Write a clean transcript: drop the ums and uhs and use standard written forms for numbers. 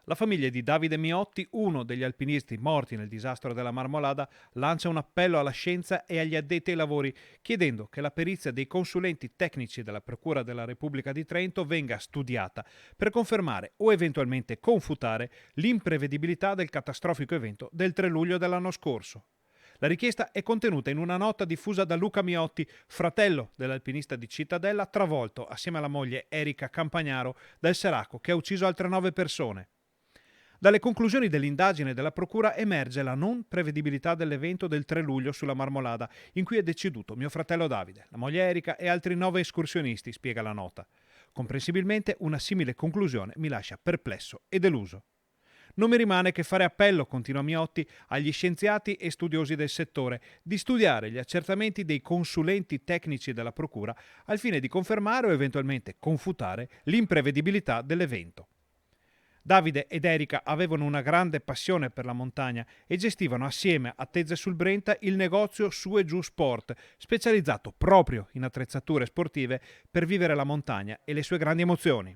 La famiglia di Davide Miotti, uno degli alpinisti morti nel disastro della Marmolada, lancia un appello alla scienza e agli addetti ai lavori, chiedendo che la perizia dei consulenti tecnici della Procura della Repubblica di Trento venga studiata per confermare o eventualmente confutare l'imprevedibilità del catastrofico evento del 3 luglio dell'anno scorso. La richiesta è contenuta in una nota diffusa da Luca Miotti, fratello dell'alpinista di Cittadella, travolto assieme alla moglie Erika Campagnaro dal seraco che ha ucciso altre 9 persone. Dalle conclusioni dell'indagine della Procura emerge la non prevedibilità dell'evento del 3 luglio sulla Marmolada, in cui è deceduto mio fratello Davide, la moglie Erika e altri 9 escursionisti, spiega la nota. Comprensibilmente una simile conclusione mi lascia perplesso e deluso. Non mi rimane che fare appello, continua Miotti, agli scienziati e studiosi del settore di studiare gli accertamenti dei consulenti tecnici della Procura al fine di confermare o eventualmente confutare l'imprevedibilità dell'evento. Davide ed Erika avevano una grande passione per la montagna e gestivano assieme a Tezze sul Brenta il negozio Su e Giù Sport, specializzato proprio in attrezzature sportive per vivere la montagna e le sue grandi emozioni.